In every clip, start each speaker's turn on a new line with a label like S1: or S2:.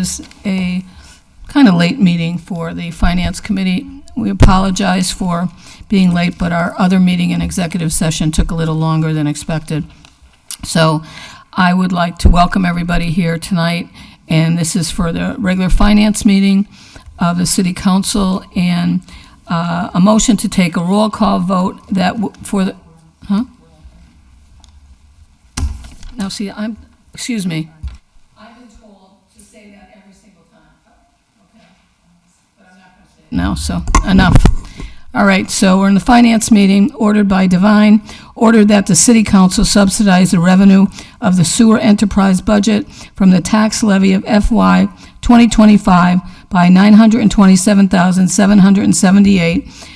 S1: is a kind of late meeting for the Finance Committee. We apologize for being late, but our other meeting and executive session took a little longer than expected. So I would like to welcome everybody here tonight, and this is for the regular finance meeting of the City Council, and a motion to take a roll call vote that for the, Now, see, excuse me. I've been told to say that every single time, okay? But I'm not going to say it now, so enough. All right, so we're in the finance meeting, ordered by Divine, ordered that the City Council subsidize the revenue of the sewer enterprise budget from the tax levy of FY 2025 by $927,778,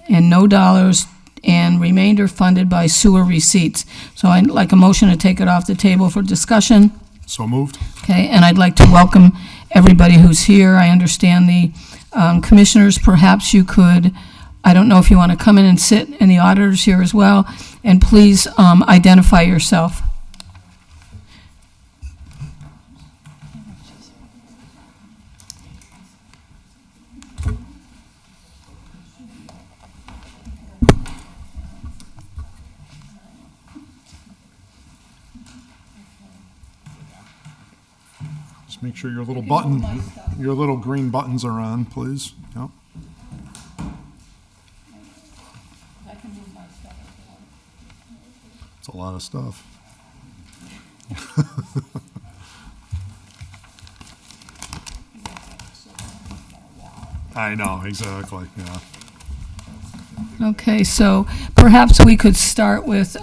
S1: and no dollars, and remainder funded by sewer receipts. So I'd like a motion to take it off the table for discussion.
S2: So moved.
S1: Okay, and I'd like to welcome everybody who's here. I understand the commissioners, perhaps you could, I don't know if you want to come in and sit, and the auditors here as well, and please identify yourself.
S2: Make sure your little button, your little green buttons are on, please. Yep. It's a lot of stuff. I know, exactly, yeah.
S1: Okay, so perhaps we could start with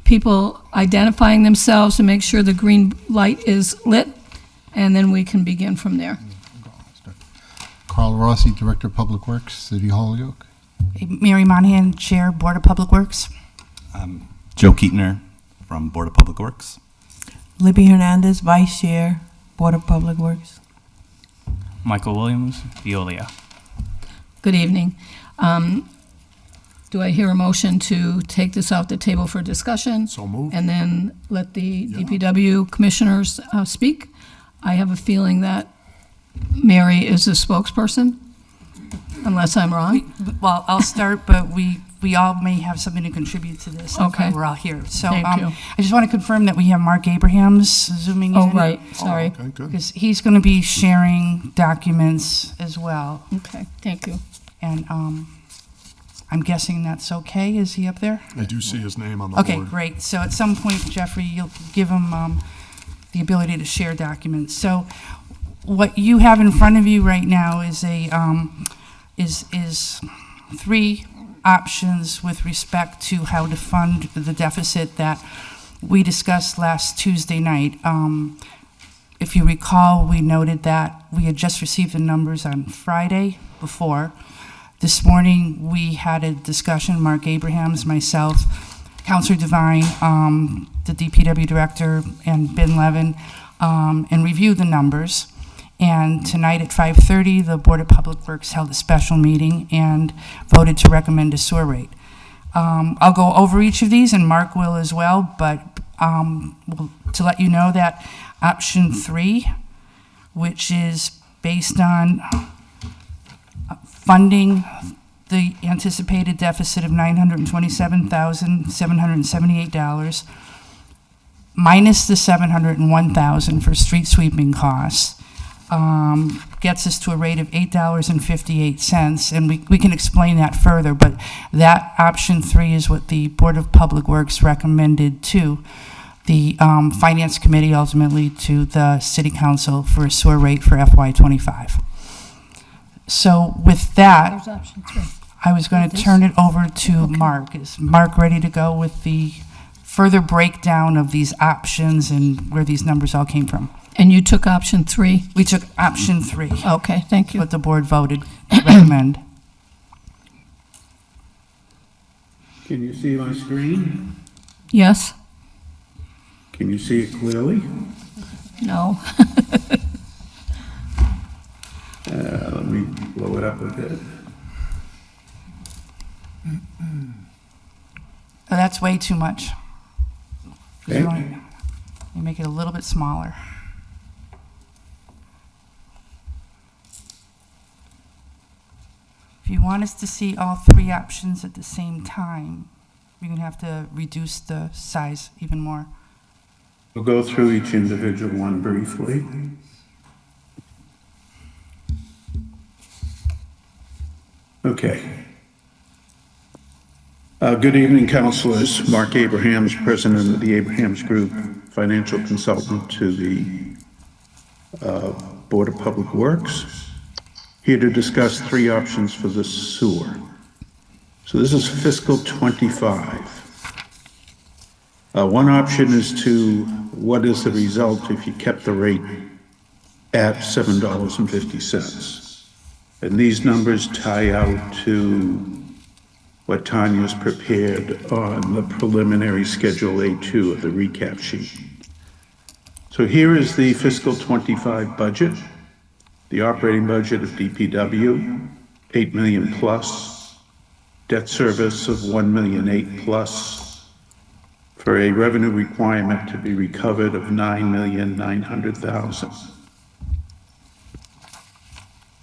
S1: people identifying themselves to make sure the green light is lit, and then we can begin from there.
S3: Carl Rossi, Director of Public Works, City Hall, Holyoke.
S4: Mary Monahan, Chair, Board of Public Works.
S5: Joe Keatner from Board of Public Works.
S6: Libby Hernandez, Vice Chair, Board of Public Works.
S7: Michael Williams, Veolia.
S1: Good evening. Do I hear a motion to take this off the table for discussion?
S2: So moved.
S1: And then let the DPW commissioners speak? I have a feeling that Mary is the spokesperson, unless I'm wrong.
S4: Well, I'll start, but we all may have something to contribute to this.
S1: Okay.
S4: We're all here. So
S1: Thank you.
S4: I just want to confirm that we have Mark Abrahams zooming in.
S1: Oh, right, sorry.
S2: Okay, good.
S4: Because he's going to be sharing documents as well.
S1: Okay, thank you.
S4: And I'm guessing that's okay. Is he up there?
S2: I do see his name on the
S4: Okay,
S2: board.
S4: great. So at some point, Jeffrey, you'll give him the ability to share documents. So what you have in front of you right now is is three options with respect to how to fund the deficit that we discussed last Tuesday night. If you recall, we noted that we had just received the numbers on Friday before. This morning, we had a discussion, Mark Abrahams, myself, Councilor Devine, the DPW Director, and Ben Levin, and reviewed the numbers. And tonight at 5:30, the Board of Public Works held a special meeting and voted to recommend a sewer rate. I'll go over each of these, and Mark will as well, but to let you know that option 3, which is based on funding the anticipated deficit of $927,778, minus the $701,000 for street sweeping costs, gets us to a rate of $8.58, and we can explain that further, but that option 3 is what the Board of Public Works recommended to the Finance Committee, ultimately to the City Council for a sewer rate for FY25. So with that,
S1: There's option 3.
S4: I was going to turn it over to Mark. Is Mark ready to go with the further breakdown of these options and where these numbers all came from?
S1: And you took option 3?
S4: We took option 3.
S1: Okay, thank you.
S4: What the board voted to recommend.
S8: Can you see my screen?
S1: Yes?
S8: Can you see it clearly?
S1: No?
S8: Let me blow it up a bit.
S4: Oh, that's way too much.
S8: Okay.
S4: You make it a little bit smaller. If you want us to see all three options at the same time, you're going to have to reduce the size even more.
S8: We'll go through each individual one briefly. Okay. Good evening, councilors. Mark Abrahams, president of the Abrahams Group, financial consultant to the Board of Public Works, here to discuss three options for the sewer. So this is fiscal 25. One option is what is the result if you kept the rate at $7.50? And these numbers tie out to what Tanya's prepared on the preliminary Schedule A2 of the recap sheet. So here is the fiscal 25 budget, the operating budget of DPW, 8 million plus, debt service of 1,000,008 plus, for a revenue requirement to be recovered of 9,900,000.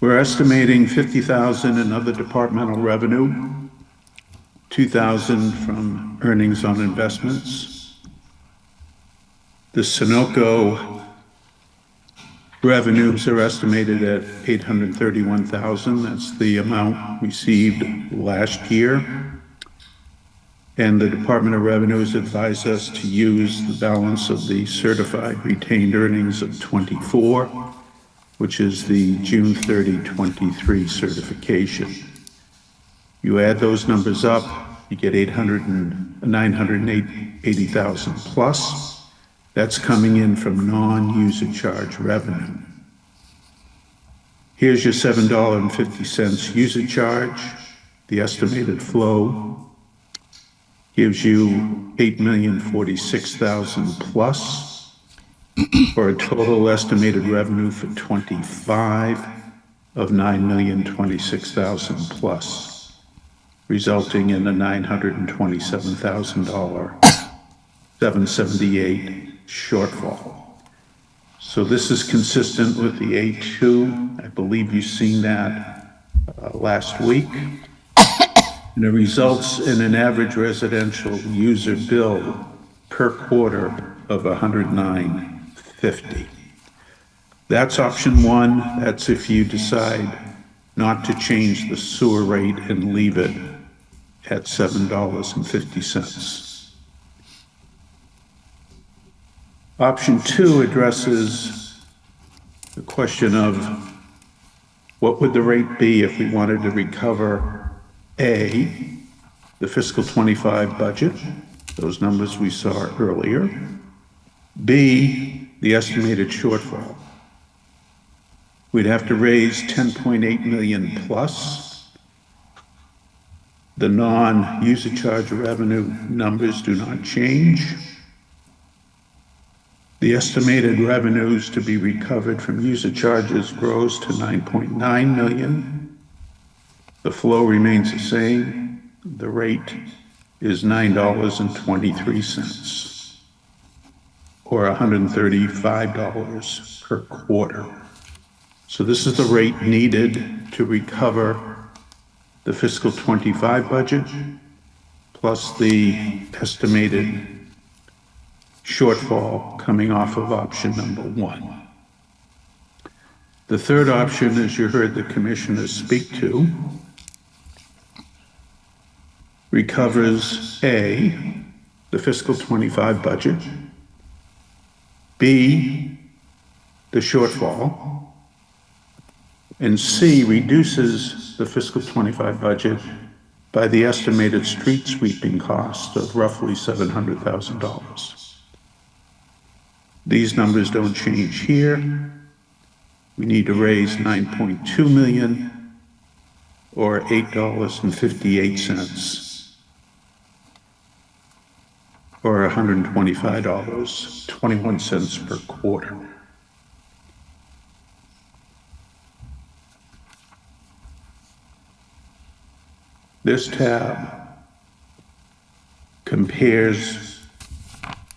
S8: We're estimating 50,000 in other departmental revenue, 2,000 from earnings on investments. The Sunoco revenues are estimated at 831,000. That's the amount received last year. And the Department of Revenues advised us to use the balance of the certified retained earnings of 24, which is the June 30, 23 certification. You add those numbers up, you get 980,000 plus. That's coming in from non-user charge revenue. Here's your $7.50 user charge. The estimated flow gives you 8,046,000 plus, for a total estimated revenue for 25 of 9,026,000 plus, resulting in a $927,000, 778 shortfall. So this is consistent with the A2. I believe you've seen that last week. And it results in an average residential user bill per quarter of $109.50. That's option one. That's if you decide not to change the sewer rate and leave it at $7.50. Option two addresses the question of what would the rate be if we wanted to recover A, the fiscal 25 budget, those numbers we saw earlier. B, the estimated shortfall. We'd have to raise 10.8 million plus. The non-user charge revenue numbers do not change. The estimated revenues to be recovered from user charges grows to 9.9 million. The flow remains the same. The rate is $9.23, or $135 per quarter. So this is the rate needed to recover the fiscal 25 budget, plus the estimated shortfall coming off of option number one. The third option, as you heard the commissioners speak to, recovers A, the fiscal 25 budget, B, the shortfall, and C, reduces the fiscal 25 budget by the estimated street sweeping cost of roughly $700,000. These numbers don't change here. We need to raise 9.2 million, or $8.58, or $125, 21 cents per quarter. This tab compares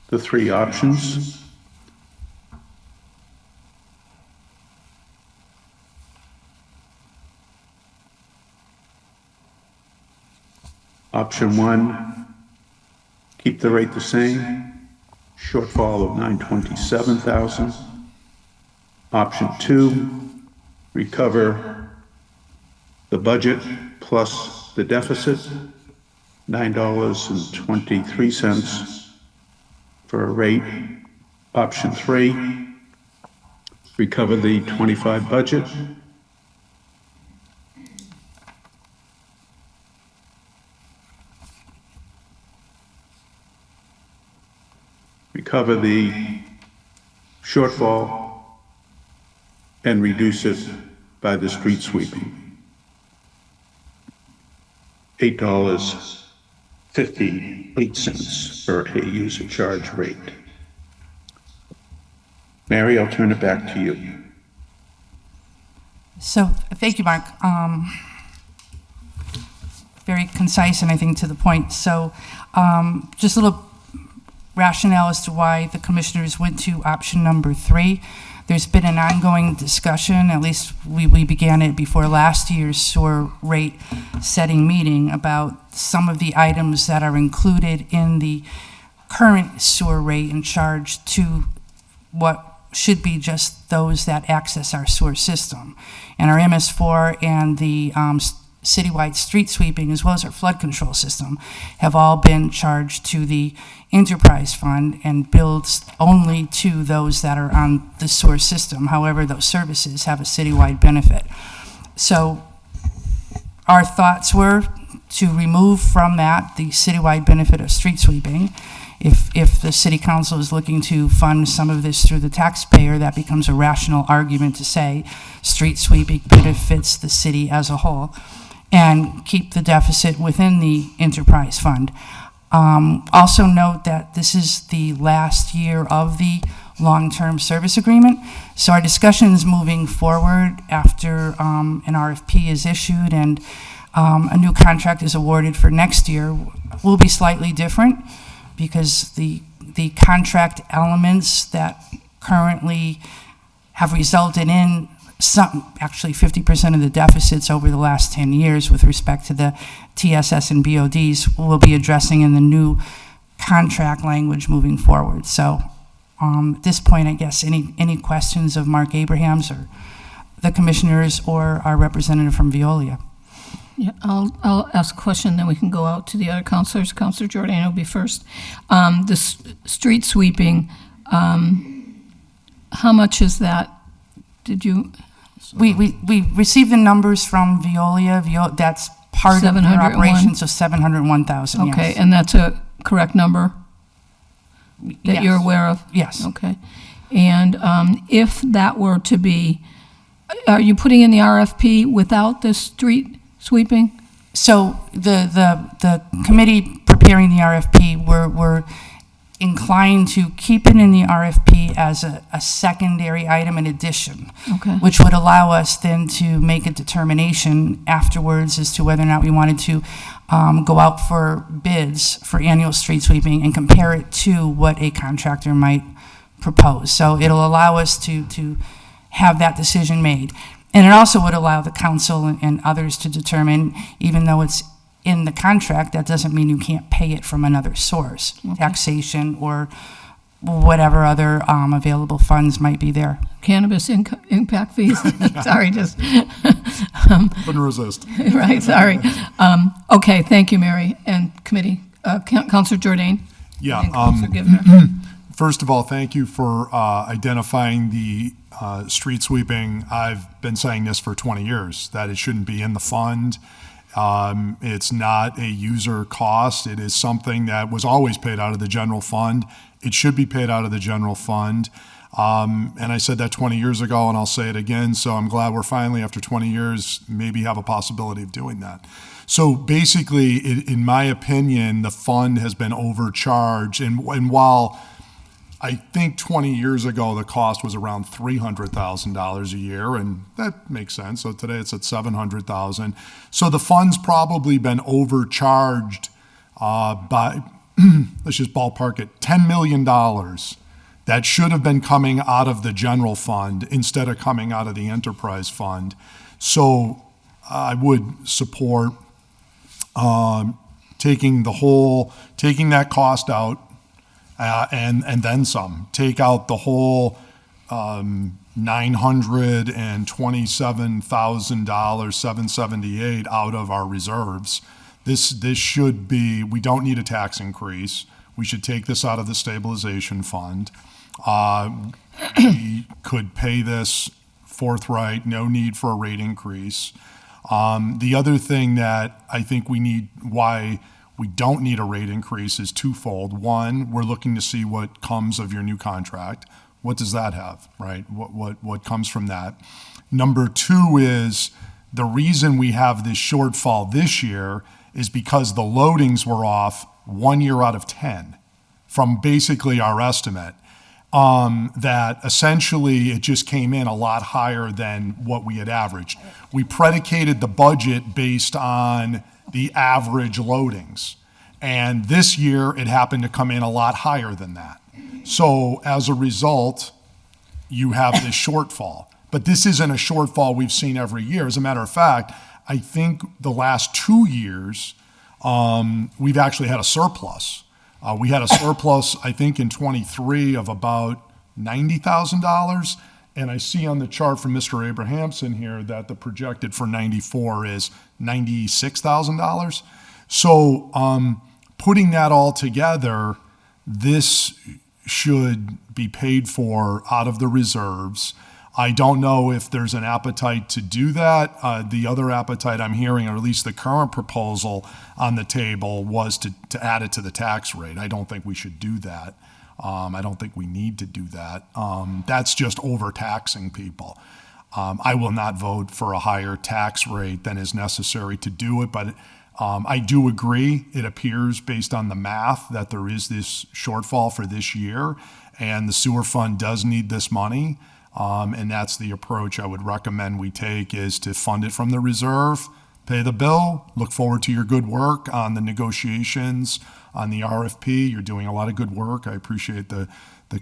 S8: the three options. Option 1, keep the rate the same, shortfall of $927,000. Option 2, recover the budget plus the deficit, $9.23 for a rate. Option 3, recover the 25 budget, recover the shortfall, and reduce it by the street sweeping. $8.58 for a user charge rate. Mary, I'll turn it back to you.
S4: So, thank you, Mark. Very concise and I think to the point. So, just a little rationale as to why the commissioners went to option number 3. There's been an ongoing discussion, at least we began it before last year's sewer rate setting meeting, about some of the items that are included in the current sewer rate and charge to what should be just those that access our sewer system. And our MS4 and the citywide street sweeping, as well as our flood control system, have all been charged to the enterprise fund and billed only to those that are on the sewer system. However, those services have a citywide benefit. So our thoughts were to remove from that the citywide benefit of street sweeping. If the city council is looking to fund some of this through the taxpayer, that becomes a rational argument to say street sweeping benefits the city as a whole, and keep the deficit within the enterprise fund. Also note that this is the last year of the long-term service agreement, so our discussions moving forward after an RFP is issued and a new contract is awarded for next year will be slightly different, because the contract elements that currently have resulted in actually 50% of the deficits over the last 10 years with respect to the TSS and BODs we'll be addressing in the new contract language moving forward. So at this point, I guess, any questions of Mark Abrahams or the commissioners or our representative from Veolia?
S1: Yeah, I'll ask a question, then we can go out to the other councilors. Councilor Jordan will be first. The street sweeping, how much is that? Did you?
S4: We received the numbers from Veolia. That's part of their
S1: 701?
S4: operation, so 701,000.
S1: Okay,
S4: yes.
S1: and that's a correct number that
S4: Yes.
S1: you're aware of?
S4: Yes.
S1: Okay. And if that were to be, are you putting in the RFP without the street sweeping?
S4: So the committee preparing the RFP, we're inclined to keep it in the RFP as a secondary item in addition,
S1: Okay.
S4: which would allow us then to make a determination afterwards as to whether or not we wanted to go out for bids for annual street sweeping and compare it to what a contractor might propose. So it'll allow us to have that decision made. And it also would allow the council and others to determine, even though it's in the contract, that doesn't mean you can't pay it from another source, taxation or whatever other available funds might be there.
S1: Cannabis impact fees? Sorry, just,
S2: Couldn't resist.
S1: right, sorry. Okay, thank you, Mary, and committee. Councilor Jordan?
S2: Yeah,
S1: And Councilor Givner?
S2: First of all, thank you for identifying the street sweeping. I've been saying this for 20 years, that it shouldn't be in the fund. It's not a user cost. It is something that was always paid out of the general fund. It should be paid out of the general fund. And I said that 20 years ago, and I'll say it again. So I'm glad we're finally, after 20 years, maybe have a possibility of doing that. So basically, in my opinion, the fund has been overcharged. And while I think 20 years ago, the cost was around $300,000 a year, and that makes sense. So today it's at $700,000. So the fund's probably been overcharged by, let's just ballpark it, $10 million that should have been coming out of the general fund instead of coming out of the enterprise fund. So I would support taking that cost out, and then some. Take out the whole $927,000, 778 out of our reserves. This should be, we don't need a tax increase. We should take this out of the stabilization fund. We could pay this forthright, no need for a rate increase. The other thing that I think why we don't need a rate increase is twofold. One, we're looking to see what comes of your new contract. What does that have, right? What comes from that? Number two is the reason we have this shortfall this year is because the loadings were off 1 year out of 10 from basically our estimate. That essentially it just came in a lot higher than what we had averaged. We predicated the budget based on the average loadings. And this year it happened to come in a lot higher than that. So as a result, you have this shortfall. But this isn't a shortfall we've seen every year. As a matter of fact, I think the last 2 years, we've actually had a surplus. We had a surplus, I think, in '23 of about $90,000. And I see on the chart from Mr. Abrahamson here that the projected for '94 is $96,000. So putting that all together, this should be paid for out of the reserves. I don't know if there's an appetite to do that. The other appetite I'm hearing, or at least the current proposal on the table, was to add it to the tax rate. I don't think we should do that. I don't think we need to do that. That's just overtaxing people. I will not vote for a higher tax rate than is necessary to do it, but I do agree. It appears based on the math that there is this shortfall for this year, and the sewer fund does need this money. And that's the approach I would recommend we take, is to fund it from the reserve, pay the bill, look forward to your good work on the negotiations, on the RFP. You're doing a lot of good work. I appreciate the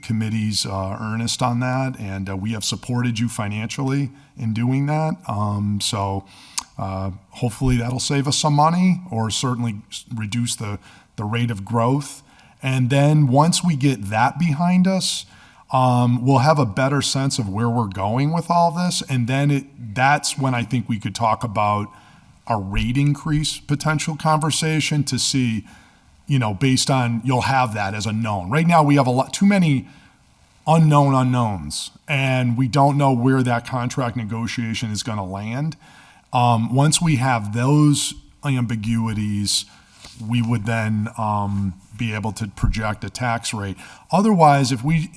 S2: committee's earnest on that, and we have supported you financially in doing that. So hopefully that'll save us some money, or certainly reduce the rate of growth. And then once we get that behind us, we'll have a better sense of where we're going with all this. And then that's when I think we could talk about a rate increase potential conversation to see, based on, you'll have that as a known. Right now we have too many unknown unknowns, and we don't know where that contract negotiation is going to land. Once we have those ambiguities, we would then be able to project a tax rate. Otherwise, if we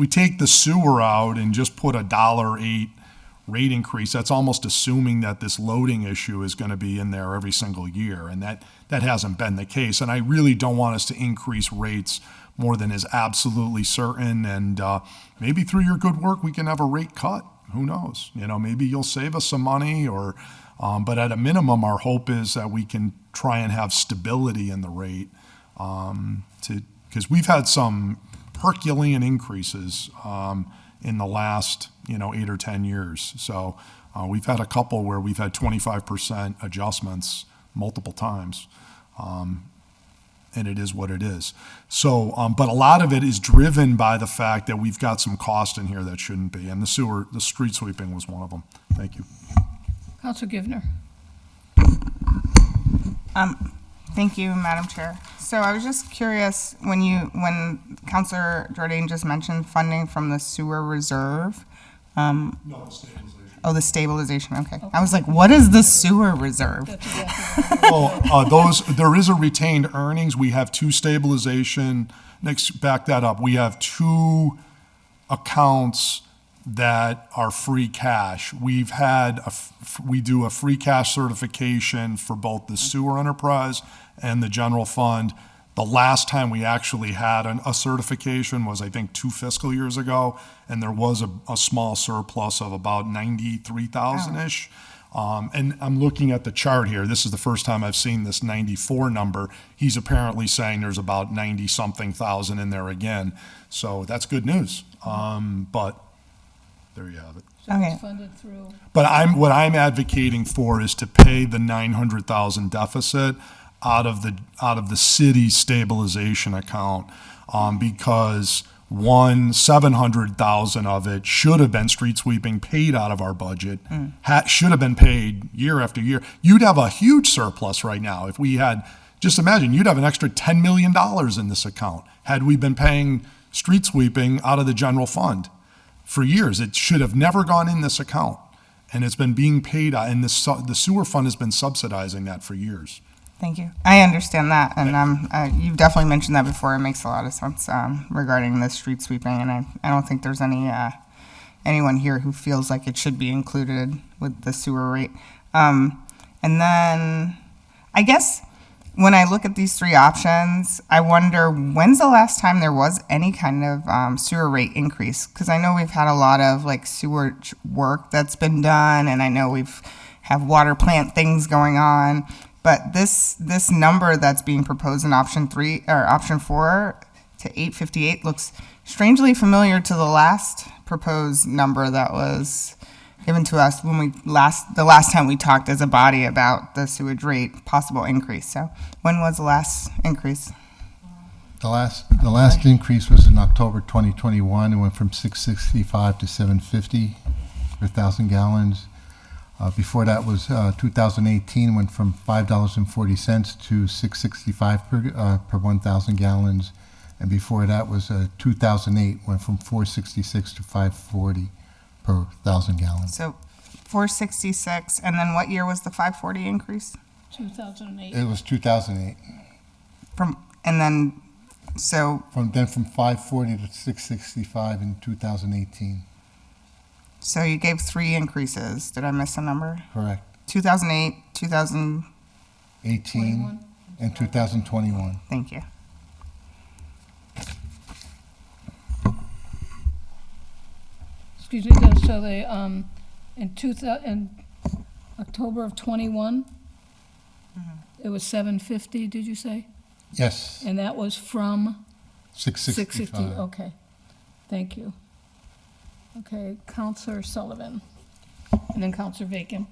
S2: take the sewer out and just put a $1.08 rate increase, that's almost assuming that this loading issue is going to be in there every single year, and that hasn't been the case. And I really don't want us to increase rates more than is absolutely certain, and maybe through your good work we can have a rate cut. Who knows? Maybe you'll save us some money, but at a minimum, our hope is that we can try and have stability in the rate, because we've had some Herculean increases in the last 8 or 10 years. So we've had a couple where we've had 25% adjustments multiple times, and it is what it is. So, but a lot of it is driven by the fact that we've got some cost in here that shouldn't be, and the street sweeping was one of them. Thank you.
S1: Councilor Givner.
S9: Thank you, Madam Chair. So I was just curious, when Councilor Jordan just mentioned funding from the sewer reserve.
S2: No, stabilization.
S9: Oh, the stabilization, okay. I was like, what is the sewer reserve?
S2: Well, there is a retained earnings. We have two stabilization. Back that up. We have two accounts that are free cash. We do a free cash certification for both the sewer enterprise and the general fund. The last time we actually had a certification was, I think, 2 fiscal years ago, and there was a small surplus of about 93,000-ish. And I'm looking at the chart here. This is the first time I've seen this 94 number. He's apparently saying there's about 90-something thousand in there again. So that's good news. But there you have it.
S9: Okay.
S1: Funded through.
S2: But what I'm advocating for is to pay the 900,000 deficit out of the city stabilization account, because one, 700,000 of it should have been street sweeping paid out of our budget, should have been paid year after year. You'd have a huge surplus right now if we had, just imagine, you'd have an extra $10 million in this account had we been paying street sweeping out of the general fund for years. It should have never gone in this account, and it's been being paid, and the sewer fund has been subsidizing that for years.
S9: Thank you. I understand that, and you've definitely mentioned that before. It makes a lot of sense regarding the street sweeping, and I don't think there's anyone here who feels like it should be included with the sewer rate. And then, I guess, when I look at these three options, I wonder when's the last time there was any kind of sewer rate increase? Because I know we've had a lot of like sewer work that's been done, and I know we've have water plant things going on. But this number that's being proposed in option 4 to 858 looks strangely familiar to the last proposed number that was given to us when the last time we talked as a body about the sewage rate possible increase. So when was the last increase?
S3: The last increase was in October 2021. It went from 665 to 750 per 1,000 gallons. Before that was 2018, went from $5.40 to $6.65 per 1,000 gallons, and before that was 2008, went from $4.66 to $5.40 per 1,000 gallons.
S9: So 466, and then what year was the 540 increase?
S1: 2008.
S3: It was 2008.
S9: From
S3: 540 to 665 in 2018.
S9: So you gave 3 increases. Did I miss a number?
S3: Correct.
S9: 2008, 2000.
S3: 18 and 2021.
S9: Thank you.
S1: Excuse me, so they, in October of 21, it was 750, did you say?
S3: Yes,
S1: And that was from
S3: 665.
S1: 650, okay. Thank you. Okay, Counselor Sullivan, and then Counselor Bacon.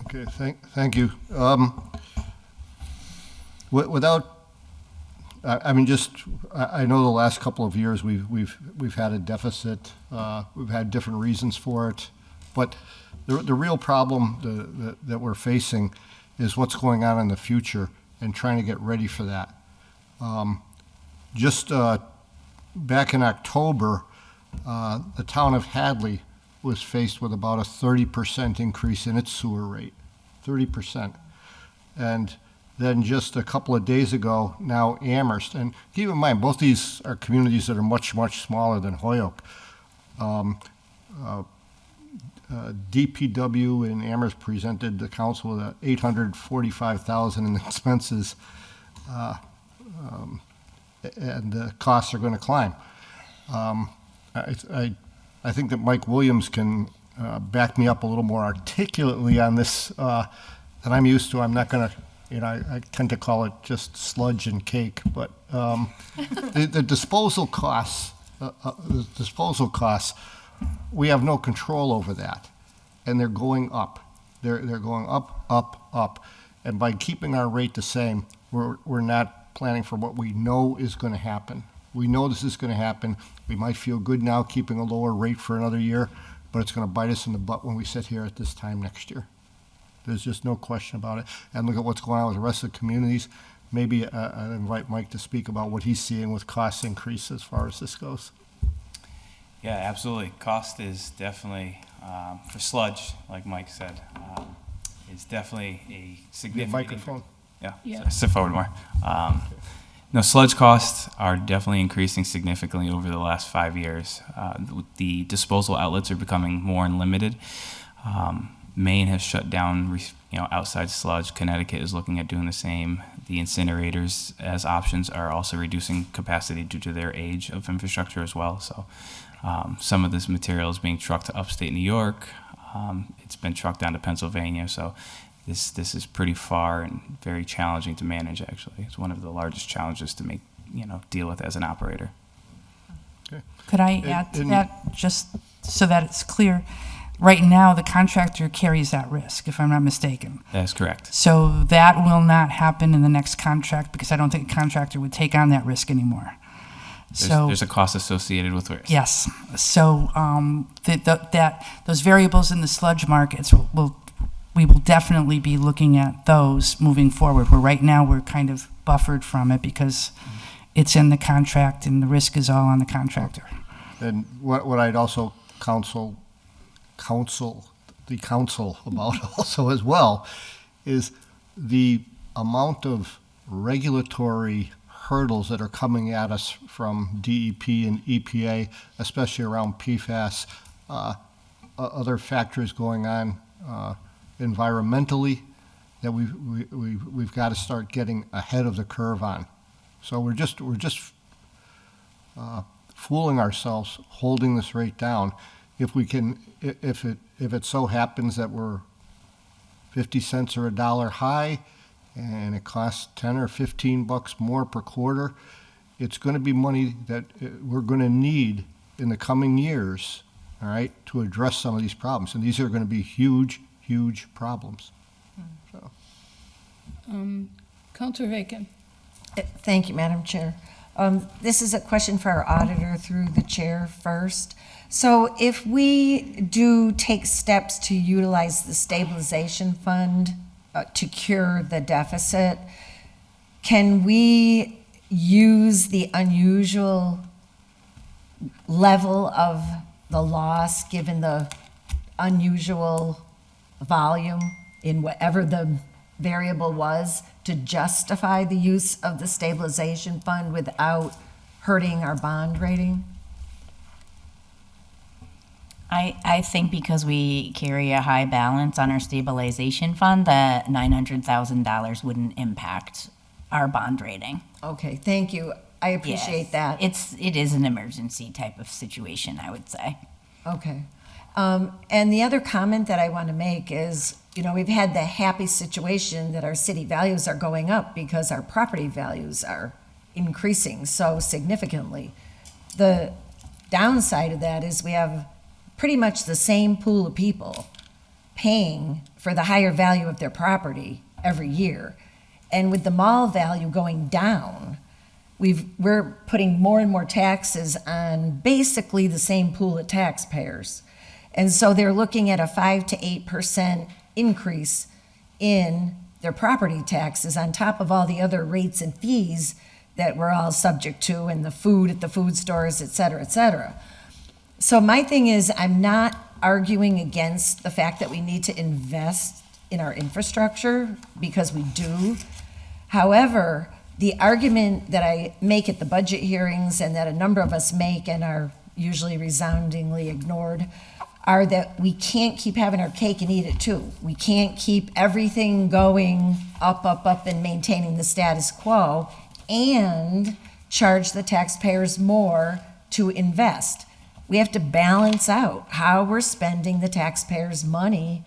S10: Okay, thank you. Without, I mean, I know the last couple of years we've had a deficit. We've had different reasons for it, but the real problem that we're facing is what's going on in the future and trying to get ready for that. Back in October, the town of Hadley was faced with about a 30% increase in its sewer rate, 30%. And then just a couple of days ago, now Amherst, and keep in mind, both these are communities that are much, much smaller than Holyoke. DPW in Amherst presented the council with $845,000 in expenses, and the costs are going to climb. I think that Mike Williams can back me up a little more articulately on this than I'm used to. I'm not going to, I tend to call it just sludge and cake, but the disposal costs, we have no control over that, and they're going up. They're going up, up, up, and by keeping our rate the same, we're not planning for what we know is going to happen. We know this is going to happen. We might feel good now keeping a lower rate for another year, but it's going to bite us in the butt when we sit here at this time next year. There's just no question about it. And look at what's going on with the rest of the communities. Maybe I'll invite Mike to speak about what he's seeing with cost increase as far as this goes.
S7: Yeah, absolutely. Cost is definitely, for sludge, like Mike said, is definitely a significant.
S10: Microphone.
S7: Yeah. Sit forward more. No, sludge costs are definitely increasing significantly over the last 5 years. The disposal outlets are becoming more unlimited. Maine has shut down, outside sludge. Connecticut is looking at doing the same. The incinerators, as options, are also reducing capacity due to their age of infrastructure as well. So, some of this material is being trucked to upstate New York. It's been trucked down to Pennsylvania. So, this is pretty far and very challenging to manage. Actually, it's one of the largest challenges to deal with as an operator.
S4: Could I add to that, just so that it's clear? right now, the contractor carries that risk, if I'm not mistaken.
S7: That is correct.
S4: So that will not happen in the next contract, because I don't think a contractor would take on that risk anymore.
S7: There's a cost associated with risk.
S4: Yes. So those variables in the sludge markets, we will definitely be looking at those moving forward. Where right now we're kind of buffered from it because it's in the contract and the risk is all on the contractor.
S10: And what I'd also counsel the council about also as well is the amount of regulatory hurdles that are coming at us from DEP and EPA, especially around PFAS, other factors going on environmentally that we've got to start getting ahead of the curve on. So we're just fooling ourselves holding this rate down. If we can, if it so happens that we're 50 cents or $1 high, and it costs 10 or 15 bucks more per quarter, it's going to be money that we're going to need in the coming years, all right, to address some of these problems. And these are going to be huge, huge problems. So.
S1: Counselor Bacon.
S11: Thank you, Madam Chair. This is a question for our auditor through the chair first. So if we do take steps to utilize the stabilization fund to cure the deficit, can we use the unusual level of the loss given the unusual volume in whatever the variable was to justify the use of the stabilization fund without hurting our bond rating?
S12: I think because we carry a high balance on our stabilization fund, that $900,000 wouldn't impact our bond rating.
S11: Okay, thank you. I appreciate that.
S12: It is an emergency type of situation, I would say.
S11: Okay. And the other comment that I want to make is, you know, we've had the happy situation that our city values are going up because our property values are increasing so significantly. The downside of that is we have pretty much the same pool of people paying for the higher value of their property every year. And with the mall value going down, we're putting more and more taxes on basically the same pool of taxpayers. And so they're looking at a 5 to 8% increase in their property taxes on top of all the other rates and fees that we're all subject to, and the food at the food stores, et cetera, et cetera. So my thing is, I'm not arguing against the fact that we need to invest in our infrastructure, because we do. However, the argument that I make at the budget hearings and that a number of us make and are usually resoundingly ignored are that we can't keep having our cake and eat it too. We can't keep everything going up, up, up and maintaining the status quo and charge the taxpayers more to invest. We have to balance out how we're spending the taxpayers' money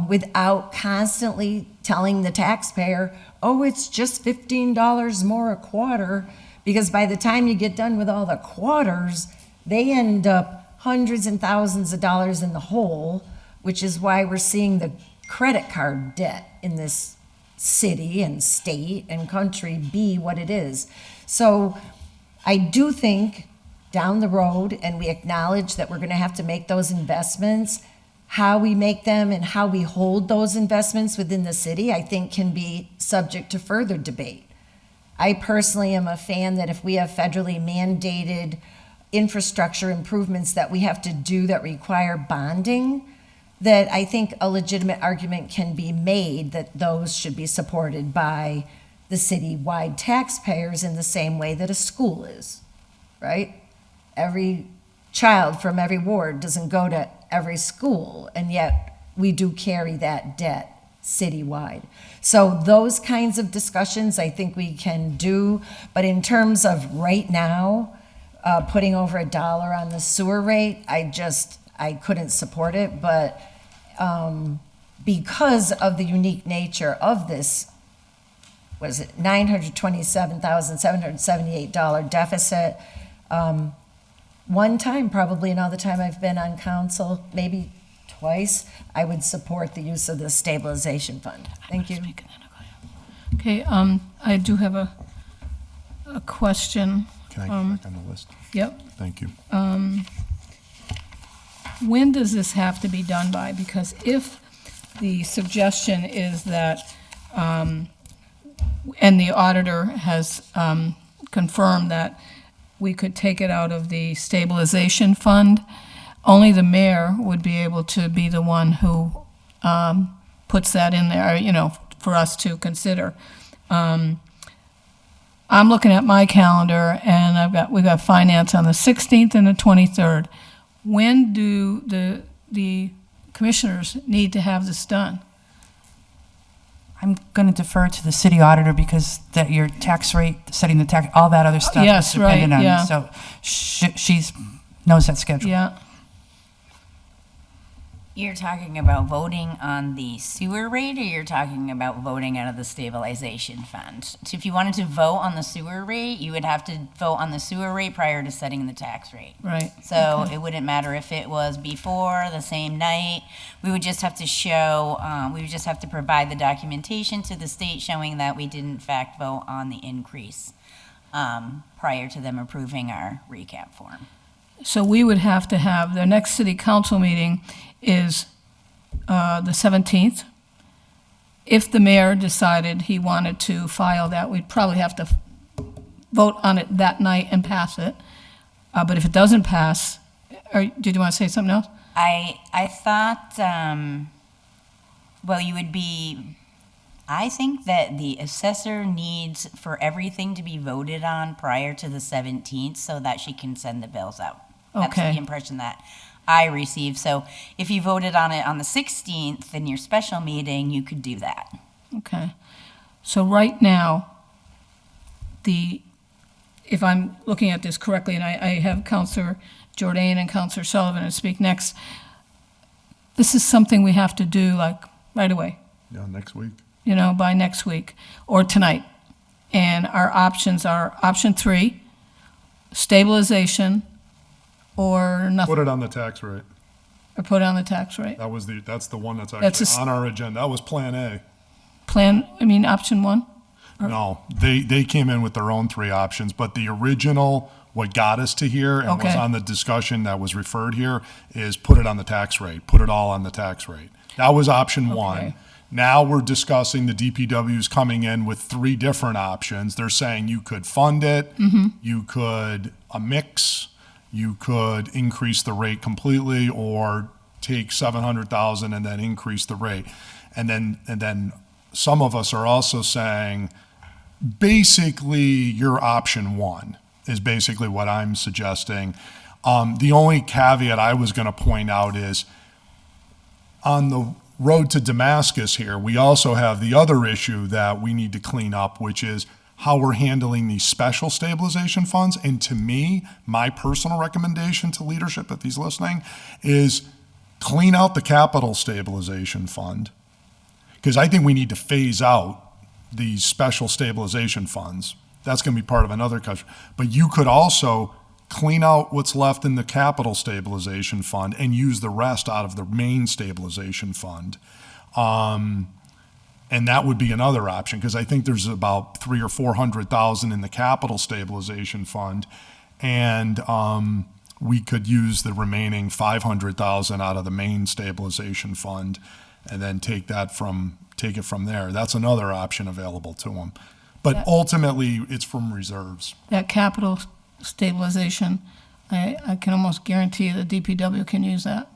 S11: without constantly telling the taxpayer, oh, it's just $15 more a quarter, because by the time you get done with all the quarters, they end up hundreds and thousands of dollars in the hole, which is why we're seeing the credit card debt in this city and state and country be what it is. So I do think down the road, and we acknowledge that we're going to have to make those investments, how we make them and how we hold those investments within the city, I think can be subject to further debate. I personally am a fan that if we have federally mandated infrastructure improvements that we have to do that require bonding, that I think a legitimate argument can be made that those should be supported by the city-wide taxpayers in the same way that a school is, right? Every child from every ward doesn't go to every school, and yet we do carry that debt citywide. So those kinds of discussions I think we can do, but in terms of right now, putting over $1 on the sewer rate, I couldn't support it, but because of the unique nature of this, was it $927,778 deficit, one time probably in all the time I've been on council, maybe twice, I would support the use of the stabilization fund. Thank you.
S1: Okay, I do have a question.
S2: Can I get back on the list?
S1: Yep.
S2: Thank you.
S1: When does this have to be done by? Because if the suggestion is that, and the auditor has confirmed that we could take it out of the stabilization fund, only the mayor would be able to be the one who puts that in there, you know, for us to consider. I'm looking at my calendar, and we've got finance on the 16th and the 23rd. When do the commissioners need to have this done?
S4: I'm going to defer to the city auditor because that your tax rate, setting the tax, all that other stuff
S1: Yes,
S4: is dependent
S1: right,
S4: on.
S1: yeah.
S4: So she knows that schedule.
S1: Yeah,
S12: You're talking about voting on the sewer rate, or you're talking about voting out of the stabilization fund? So if you wanted to vote on the sewer rate, you would have to vote on the sewer rate prior to setting the tax rate.
S1: right.
S12: So
S1: Okay.
S12: it wouldn't matter if it was before, the same night. We would just have to show, we would just have to provide the documentation to the state showing that we did in fact vote on the increase prior to them approving our recap form.
S1: So we would have to have, the next city council meeting is the 17th. If the mayor decided he wanted to file that, we'd probably have to vote on it that night and pass it. But if it doesn't pass, or did you want to say something else?
S12: I thought, well, you would be, I think that the assessor needs for everything to be voted on prior to the 17th so that she can send the bills out. That's
S1: Okay.
S12: the impression that I received. So if you voted on it on the 16th in your special meeting, you could do that.
S1: Okay. So right now, if I'm looking at this correctly, and I have Counselor Jordan and Counselor Sullivan to speak next, this is something we have to do like right away,
S2: Yeah, next week.
S1: you know, by next week or tonight. And our options are option 3, stabilization, or nothing,
S2: Put it on the tax rate.
S1: or put it on the tax rate.
S2: That's the one that's
S1: That's
S2: actually
S1: a
S2: on our agenda. That was Plan A.
S1: Option 1?
S2: No, they came in with their own 3 options, but the original, what got us to here and was
S1: Okay.
S2: on the discussion that was referred here is put it on the tax rate, put it all on the tax rate. That was option 1.
S1: Okay.
S2: Now we're discussing the DPW's coming in with 3 different options. They're saying you could fund it, you could a mix, you could increase the rate completely, or take 700,000 and then increase the rate. And then some of us are also saying, basically, your option 1 is basically what I'm suggesting. The only caveat I was going to point out is on the road to Damascus here, we also have the other issue that we need to clean up, which is how we're handling these special stabilization funds. And to me, my personal recommendation to leadership, if he's listening, is clean out the capital stabilization fund. Because I think we need to phase out these special stabilization funds. That's going to be part of another cut. But you could also clean out what's left in the capital stabilization fund and use the rest out of the main stabilization fund. And that would be another option, because I think there's about 300,000 or 400,000 in the capital stabilization fund, and we could use the remaining 500,000 out of the main stabilization fund, and then take it from there. That's another option available to them. But ultimately, it's from reserves.
S1: That capital stabilization, I can almost guarantee the DPW can use that.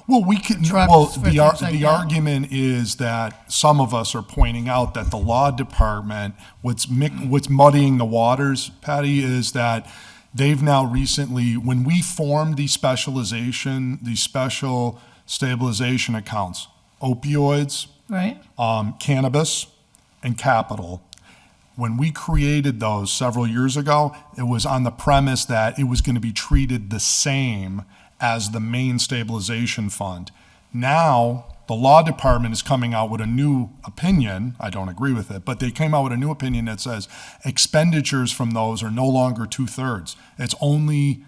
S2: Well, we can.
S1: Trucks
S2: Well,
S1: for
S2: the
S1: things like that.
S2: argument is that some of us are pointing out that the law department, what's muddying the waters, Patty, is that they've now recently, when we formed these special stabilization accounts, opioids,
S1: Right?
S2: cannabis, and capital. When we created those several years ago, it was on the premise that it was going to be treated the same as the main stabilization fund. Now, the law department is coming out with a new opinion. I don't agree with it, but they came out with a new opinion that says expenditures from those are no longer 2/3. It's only,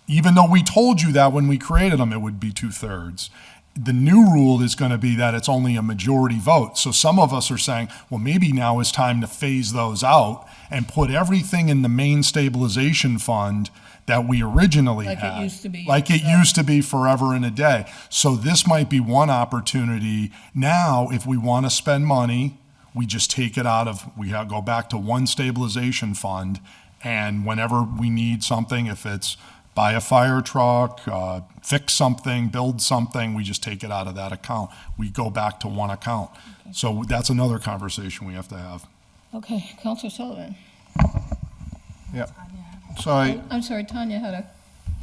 S2: even though we told you that when we created them, it would be 2/3. the new rule is going to be that it's only a majority vote. So some of us are saying, well, maybe now is time to phase those out and put everything in the main stabilization fund that we originally
S1: Like it
S2: had.
S1: used to be
S2: Like it
S1: years ago.
S2: used to be forever and a day. So this might be one opportunity. Now, if we want to spend money, we just take it out of, go back to one stabilization fund, and whenever we need something, if it's buy a fire truck, fix something, build something, we just take it out of that account. We go back to one account. So that's another conversation we have to have.
S1: Okay, Counselor Sullivan.
S10: Yeah. So I,
S1: I'm sorry, Tanya had a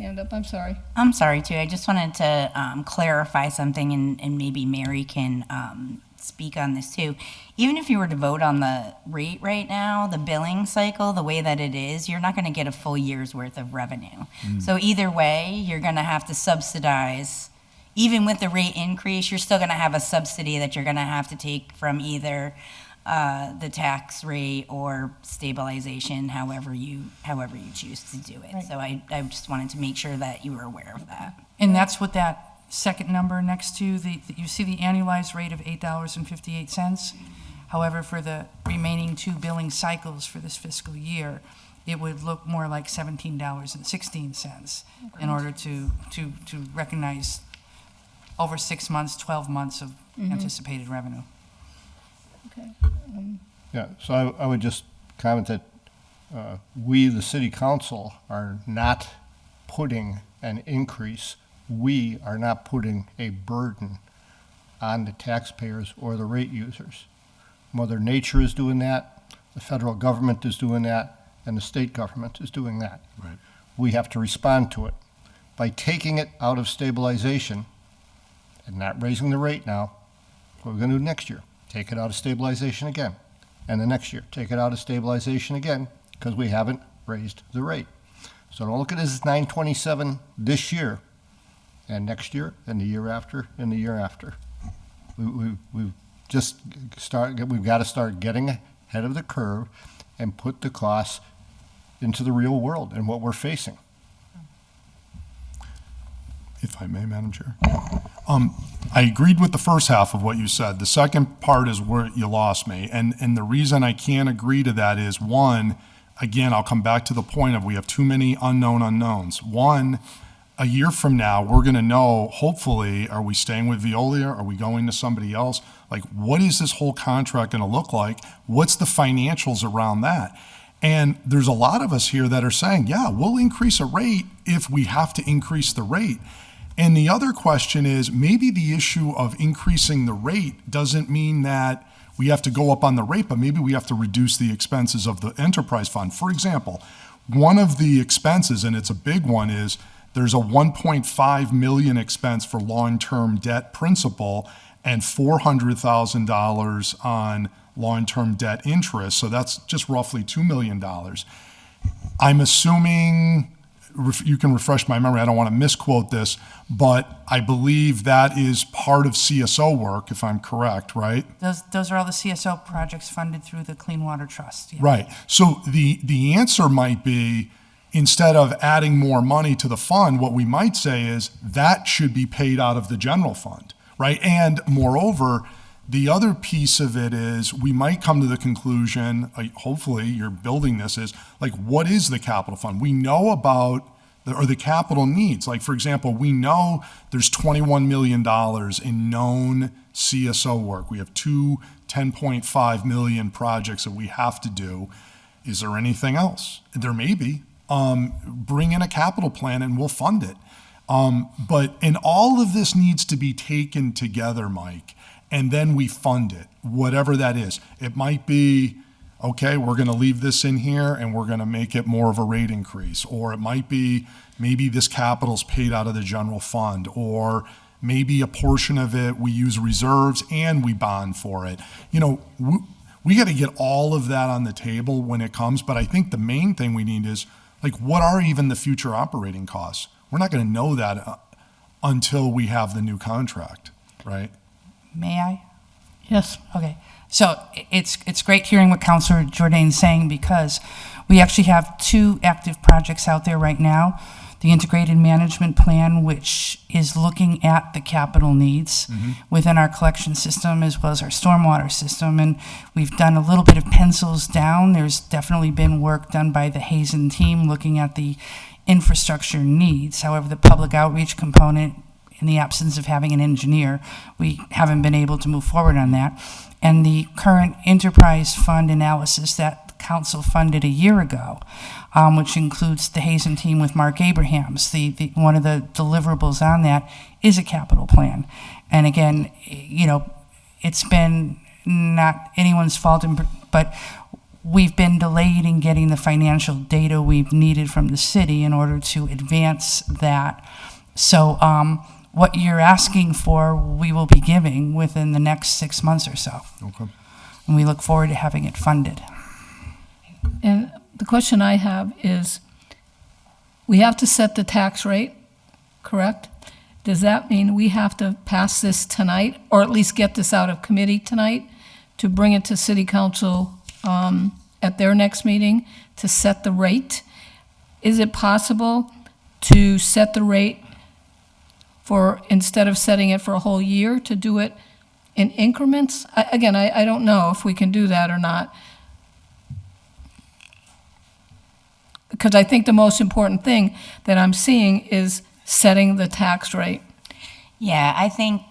S1: hand up, I'm sorry.
S12: I'm sorry, too. I just wanted to clarify something, and maybe Mary can speak on this, too. Even if you were to vote on the rate right now, the billing cycle, the way that it is, you're not going to get a full year's worth of revenue. So either way, you're going to have to subsidize. Even with the rate increase, you're still going to have a subsidy that you're going to have to take from either the tax rate or stabilization, however you choose to do it.
S4: Right.
S12: So I just wanted to make sure that you were aware of that.
S4: And that's what that second number next to you see the annualized rate of $8.58. However, for the remaining 2 billing cycles for this fiscal year, it would look more like $17.16 in order to recognize over 6 months, 12 months of anticipated revenue.
S1: Okay.
S10: yeah, so I would just comment that we, the city council, are not putting an increase. We are not putting a burden on the taxpayers or the rate users. Mother Nature is doing that, the federal government is doing that, and the state government is doing that.
S2: Right.
S10: We have to respond to it. By taking it out of stabilization and not raising the rate now, what we're going to do next year, take it out of stabilization again. And the next year, take it out of stabilization again, because we haven't raised the rate. So don't look at it as 927 this year, and next year, and the year after, and the year after. We've got to start getting ahead of the curve and put the costs into the real world and what we're facing.
S2: If I may, Madam Chair. I agreed with the first half of what you said. The second part is where you lost me. And the reason I can't agree to that is, one, again, I'll come back to the point of we have too many unknown unknowns. One, a year from now, we're going to know, hopefully, are we staying with Veolia? Are we going to somebody else? Like, what is this whole contract going to look like? What's the financials around that? And there's a lot of us here that are saying, yeah, we'll increase a rate if we have to increase the rate. And the other question is, maybe the issue of increasing the rate doesn't mean that we have to go up on the rate, but maybe we have to reduce the expenses of the enterprise fund. For example, one of the expenses, and it's a big one, is there's a $1.5 million expense for long-term debt principal and $400,000 on long-term debt interest. So that's just roughly $2 million. I'm assuming, you can refresh my memory, I don't want to misquote this, but I believe that is part of CSO work, if I'm correct, right?
S4: Those are all the CSO projects funded through the Clean Water Trust. Yeah.
S2: Right. So the answer might be, instead of adding more money to the fund, what we might say is that should be paid out of the general fund, right? And moreover, the other piece of it is we might come to the conclusion, hopefully you're building this, is like, what is the capital fund? We know about the capital needs. Like, for example, we know there's $21 million in known CSO work. We have two $10.5 million projects that we have to do. Is there anything else? There may be. Bring in a capital plan and we'll fund it. And all of this needs to be taken together, Mike, and then we fund it, whatever that is. It might be, okay, we're going to leave this in here and we're going to make it more of a rate increase. Or it might be, maybe this capital's paid out of the general fund. Or maybe a portion of it, we use reserves and we bond for it. You know, we got to get all of that on the table when it comes. But I think the main thing we need is, like, what are even the future operating costs? We're not going to know that until we have the new contract, right?
S4: May I?
S1: Yes.
S4: Okay, so it's great hearing what Councilor Jordan's saying, because we actually have 2 active projects out there right now. The Integrated Management Plan, which is looking at the capital needs within our collection system as well as our stormwater system. And we've done a little bit of pencils down. There's definitely been work done by the Hazen team looking at the infrastructure needs. However, the public outreach component, in the absence of having an engineer, we haven't been able to move forward on that. And the current enterprise fund analysis that council funded a year ago, which includes the Hazen team with Mark Abrahams, one of the deliverables on that is a capital plan. And again, you know, it's been not anyone's fault, but we've been delayed in getting the financial data we've needed from the city in order to advance that. So, what you're asking for, we will be giving within the next 6 months or so.
S2: Okay.
S4: And we look forward to having it funded.
S1: And the question I have is, we have to set the tax rate, correct? Does that mean we have to pass this tonight, or at least get this out of committee tonight, to bring it to city council at their next meeting to set the rate? Is it possible to set the rate for, instead of setting it for a whole year, to do it in increments? Again, I don't know if we can do that or not. Because I think the most important thing that I'm seeing is setting the tax rate.
S12: Yeah, I think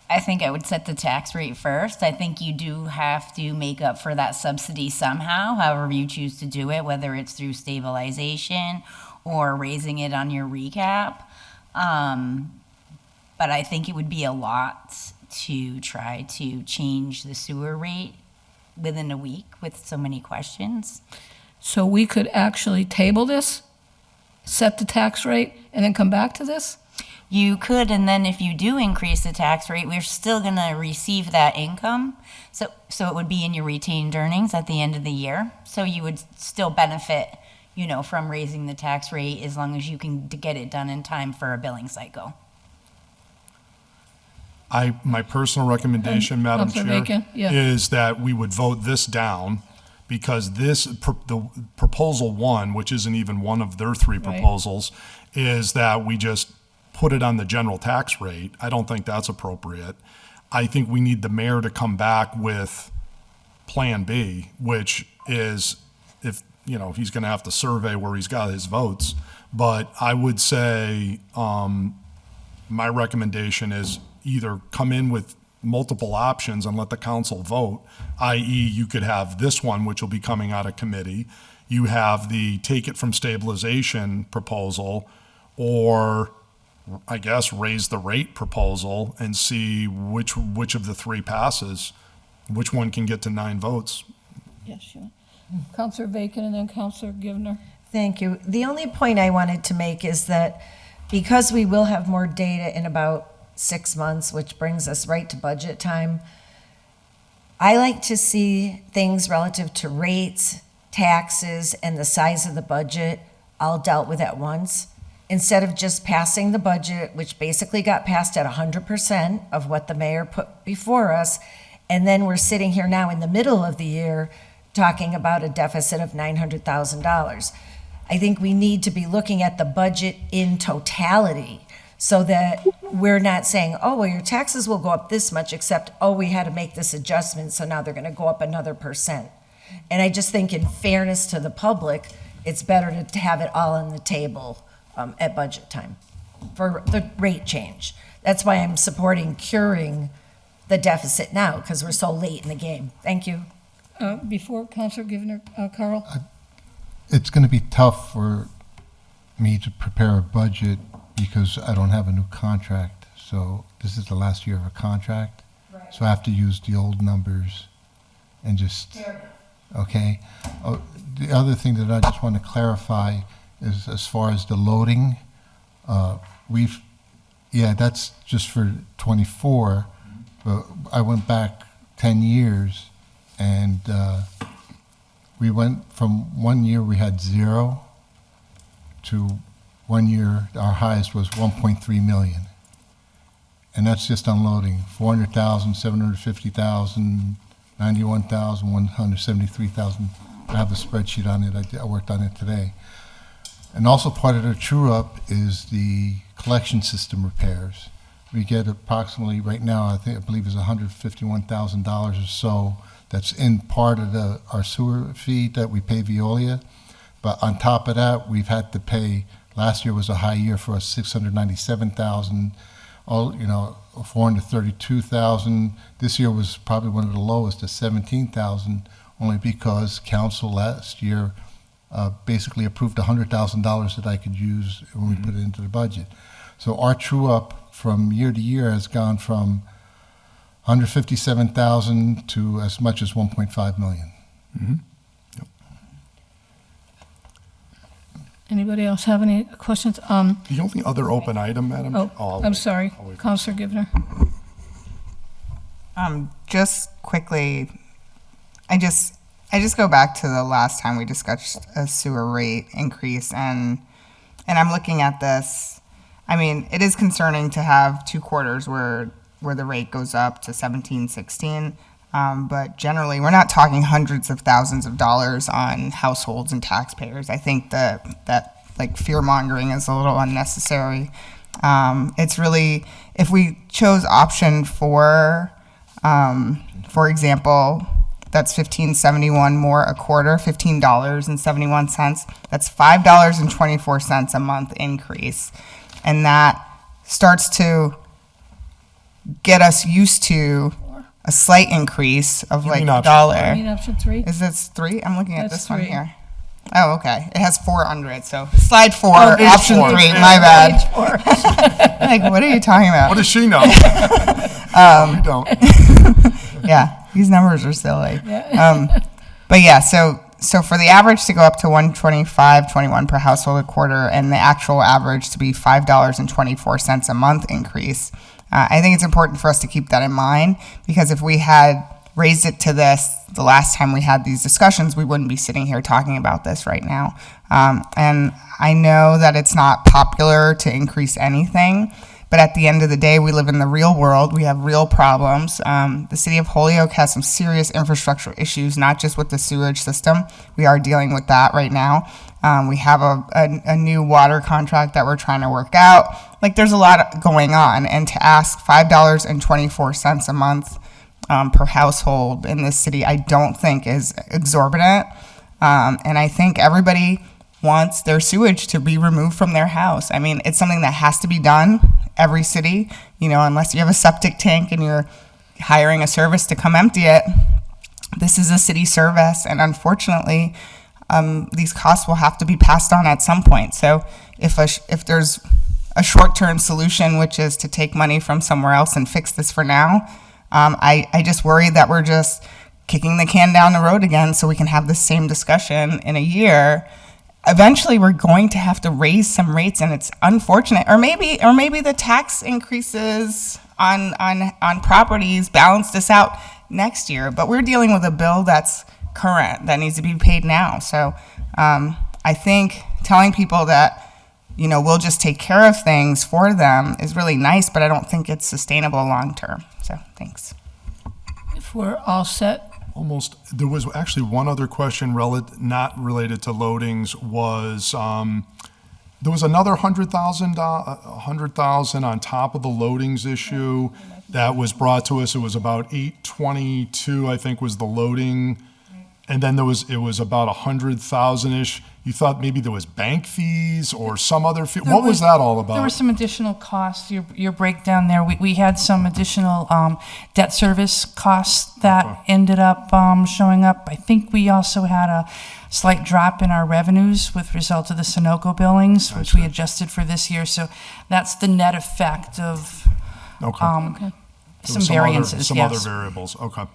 S12: I would set the tax rate first. I think you do have to make up for that subsidy somehow, however you choose to do it, whether it's through stabilization or raising it on your recap. But I think it would be a lot to try to change the sewer rate within a week with so many questions.
S1: So we could actually table this, set the tax rate, and then come back to this?
S12: You could, and then if you do increase the tax rate, we're still going to receive that income. So it would be in your retained earnings at the end of the year. So you would still benefit, you know, from raising the tax rate as long as you can get it done in time for a billing cycle.
S2: My personal recommendation, Madam
S1: Councilor
S2: Chair,
S1: Bacon? Yeah.
S2: is that we would vote this down, because the proposal 1, which isn't even one of their 3 proposals, is that we just put it on the general tax rate. I don't think that's appropriate. I think we need the mayor to come back with Plan B, which is, if, you know, he's going to have to survey where he's got his votes. But I would say my recommendation is either come in with multiple options and let the council vote, i.e. you could have this one, which will be coming out of committee. You have the take it from stabilization proposal, or I guess raise the rate proposal, and see which of the 3 passes, which one can get to 9 votes.
S1: Yes, sure. Councilor Bacon and then Councilor Givner.
S11: Thank you. The only point I wanted to make is that because we will have more data in about 6 months, which brings us right to budget time, I like to see things relative to rates, taxes, and the size of the budget all dealt with at once, instead of just passing the budget, which basically got passed at 100% of what the mayor put before us, and then we're sitting here now in the middle of the year talking about a deficit of $900,000. I think we need to be looking at the budget in totality, so that we're not saying, oh, well, your taxes will go up this much, except, oh, we had to make this adjustment, so now they're going to go up another %. And I just think, in fairness to the public, it's better to have it all on the table at budget time for the rate change. That's why I'm supporting curing the deficit now, because we're so late in the game. Thank you.
S1: Before Councilor Givner, Carl?
S3: It's going to be tough for me to prepare a budget because I don't have a new contract. So this is the last year of a contract. Right. So I have to use the old numbers and just, okay. The other thing that I just want to clarify is, as far as the loading, that's just for 24, but I went back 10 years, and we went from 1 year we had 0 to 1 year our highest was 1.3 million. and that's just unloading. 400,000, 750,000, 91,000, 173,000. I have a spreadsheet on it. I worked on it today. And also part of the true-up is the collection system repairs. We get approximately, right now, I believe is $151,000 or so that's in part of our sewer fee that we pay Veolia. But on top of that, we've had to pay, last year was a high year for us, 697,000, all, 432,000. This year was probably one of the lowest at 17,000, only because council last year basically approved $100,000 that I could use when we put it into the budget. So our true up from year to year has gone from 157,000 to as much as 1.5 million.
S2: Mm-hmm.
S1: Anybody else have any questions?
S2: The only other open item, Madam.
S1: I'm sorry, Councilor Givner.
S9: Just quickly, I just go back to the last time we discussed a sewer rate increase, and I'm looking at this. I mean, it is concerning to have 2 quarters where the rate goes up to 17, 16. But generally, we're not talking hundreds of thousands of dollars on households and taxpayers. I think that like fear mongering is a little unnecessary. It's really, if we chose option 4, for example, that's $15.71 more a quarter, $15.71. That's $5.24 a month increase. And that starts to get us used to a slight increase of like
S1: You
S9: $1.
S1: mean option 3?
S9: Is this 3? I'm looking at
S1: That's
S9: this one
S1: 3.
S9: here. Oh, okay. It has 4 under it. So slide 4,
S1: there's
S9: option
S1: 4.
S9: 3. My bad.
S1: Page 4.
S9: Like, what are you talking about?
S2: What does she know? We don't.
S9: Yeah, these numbers are silly.
S1: Yeah.
S9: But yeah, so for the average to go up to $125.21 per household a quarter, and the actual average to be $5.24 a month increase, I think it's important for us to keep that in mind, because if we had raised it to this the last time we had these discussions, we wouldn't be sitting here talking about this right now. And I know that it's not popular to increase anything, but at the end of the day, we live in the real world. We have real problems. The city of Holyoke has some serious infrastructure issues, not just with the sewage system. We are dealing with that right now. We have a new water contract that we're trying to work out. Like, there's a lot going on. And to ask $5.24 a month per household in this city, I don't think is exorbitant. And I think everybody wants their sewage to be removed from their house. I mean, it's something that has to be done. Every city, unless you have a septic tank and you're hiring a service to come empty it, this is a city service. And unfortunately, these costs will have to be passed on at some point. So if there's a short-term solution, which is to take money from somewhere else and fix this for now, I just worry that we're just kicking the can down the road again so we can have the same discussion in a year. Eventually, we're going to have to raise some rates, and it's unfortunate. Or maybe the tax increases on properties balance this out next year. But we're dealing with a bill that's current, that needs to be paid now. So I think telling people that, we'll just take care of things for them is really nice, but I don't think it's sustainable long term. So thanks.
S1: If we're all set,
S2: Almost. There was actually one other question not related to loadings. Was there was another $100,000 on top of the loadings issue that was brought to us? It was about 822, I think, was the loading, and then it was about 100,000-ish. You thought maybe there was bank fees or some other fee. What was that all about?
S4: There were some additional costs, your breakdown there. We had some additional debt service costs that ended up showing up. I think we also had a slight drop in our revenues with result of the Sunoco billings, which we adjusted for this year. So that's the net effect of some variances.
S2: Some
S4: yes.
S2: other variables. Okay.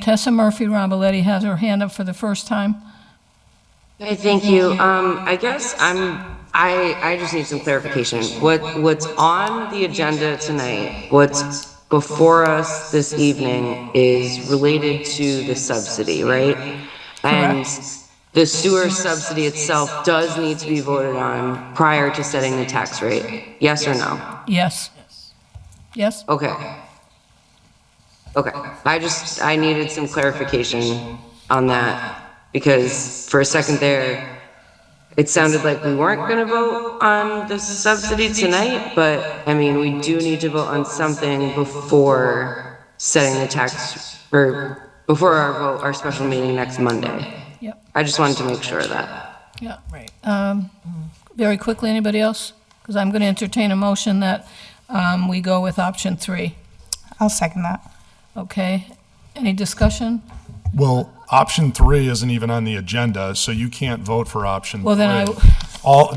S1: Tessa Murphy-Romboletti has her hand up for the first time.
S13: Hey, thank you. I guess I just need some clarification. What's on the agenda tonight, what's before us this evening is related to the subsidy, right? And the sewer subsidy itself does need to be voted on prior to setting the tax rate. Yes or no?
S1: Yes. Yes?
S13: Okay. Okay, I needed some clarification on that, because for a second there, it sounded like we weren't gonna vote on the subsidy tonight, but, I mean, we do need to vote on something before setting the tax, or before our vote, our special meeting next Monday.
S1: Yep.
S13: I just wanted to make sure of that.
S1: Yeah. Right. Very quickly, anybody else? Because I'm going to entertain a motion that we go with option 3.
S9: I'll second that.
S1: Okay. Any discussion?
S2: Well, option 3 isn't even on the agenda, so you can't vote for option 3.
S1: Well, then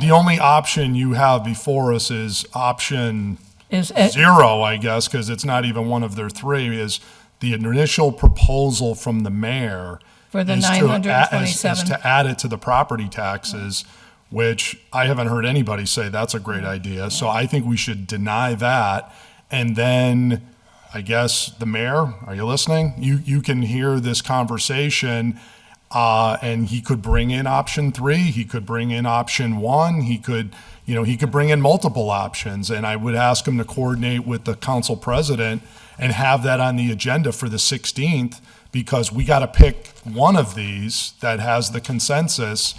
S2: The only option you have before us is option
S1: Is
S2: 0, I guess, because it's not even one of their 3, is the initial proposal from the mayor
S1: For the
S2: is
S1: 927.
S2: to add it to the property taxes, which I haven't heard anybody say that's a great idea. So I think we should deny that. And then, I guess, the mayor, are you listening? You can hear this conversation, and he could bring in option 3, he could bring in option 1, he could bring in multiple options. And I would ask him to coordinate with the council president and have that on the agenda for the 16th, because we got to pick one of these that has the consensus,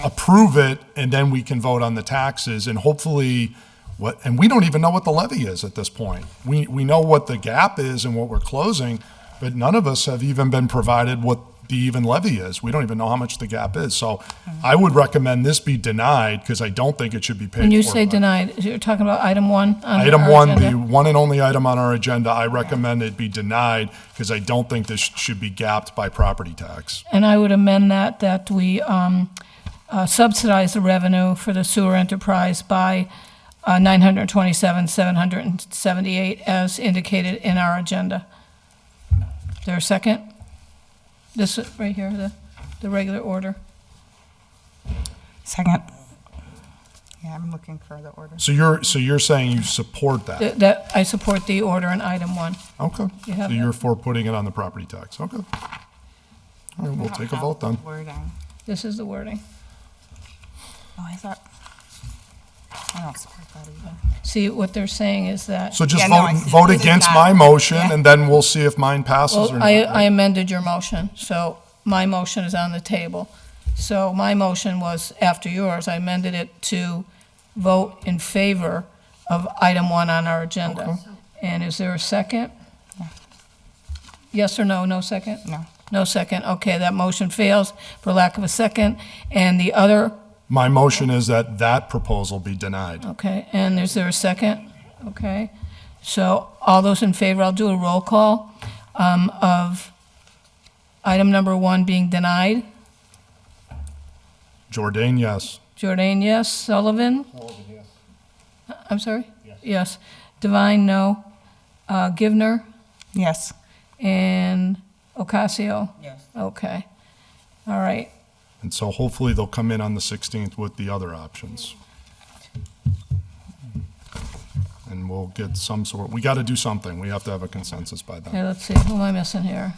S2: approve it, and then we can vote on the taxes. And hopefully, and we don't even know what the levy is at this point. We know what the gap is and what we're closing, but none of us have even been provided what the even levy is. We don't even know how much the gap is. So I would recommend this be denied, because I don't think it should be paid for.
S1: When you say denied, you're talking about item 1?
S2: Item 1, the one and only item on our agenda, I recommend it be denied, because I don't think this should be gapped by property tax.
S1: And I would amend that we subsidize the revenue for the sewer enterprise by $927,778 as indicated in our agenda. Is there a second? This right here, the regular order.
S9: Second. Yeah, I'm looking for the order.
S2: So you're saying you support that?
S1: That I support the order in item 1.
S2: Okay.
S1: You have
S2: So you're
S1: that?
S2: for putting it on the property tax? Okay. All right, we'll take a vote then.
S9: Wording.
S1: This is the wording.
S9: Oh, I don't support that either.
S1: See, what they're saying is that.
S2: So just
S9: Yeah, no, I see.
S2: vote
S9: This is
S2: against
S9: not-
S2: my motion,
S9: yeah.
S2: and then we'll see if mine passes or
S1: Well,
S2: not.
S1: I amended your motion, so my motion is on the table. So my motion was after yours. I amended it to vote in favor of item 1 on our agenda.
S2: Okay.
S1: And is there a second? Yes or no? No second?
S9: No.
S1: No second. Okay, that motion fails for lack of a second. And the other,
S2: My motion is that that proposal be denied.
S1: okay, and is there a second? Okay. So all those in favor, I'll do a roll call of item number 1 being denied.
S2: Jordan, yes.
S1: Jordan, yes. Sullivan? I'm sorry? Yes. Devine, no. Givner?
S9: Yes.
S1: And Ocasio?
S12: Yes.
S1: Okay. All right.
S2: And so hopefully they'll come in on the 16th with the other options. And we'll get some sort, we got to do something. We have to have a consensus by then.
S1: Okay, let's see. Who am I missing here?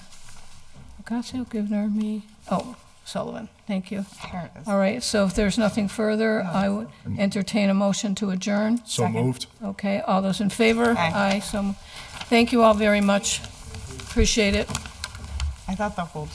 S1: Ocasio, Givner, me. Oh, Sullivan. Thank you.
S9: There it is.
S1: All right. So if there's nothing further, I would entertain a motion to adjourn.
S2: So
S9: Second.
S2: moved.
S1: Okay. All those in favor?
S9: Aye.
S1: So thank you all very much. Appreciate it.
S9: I thought the whole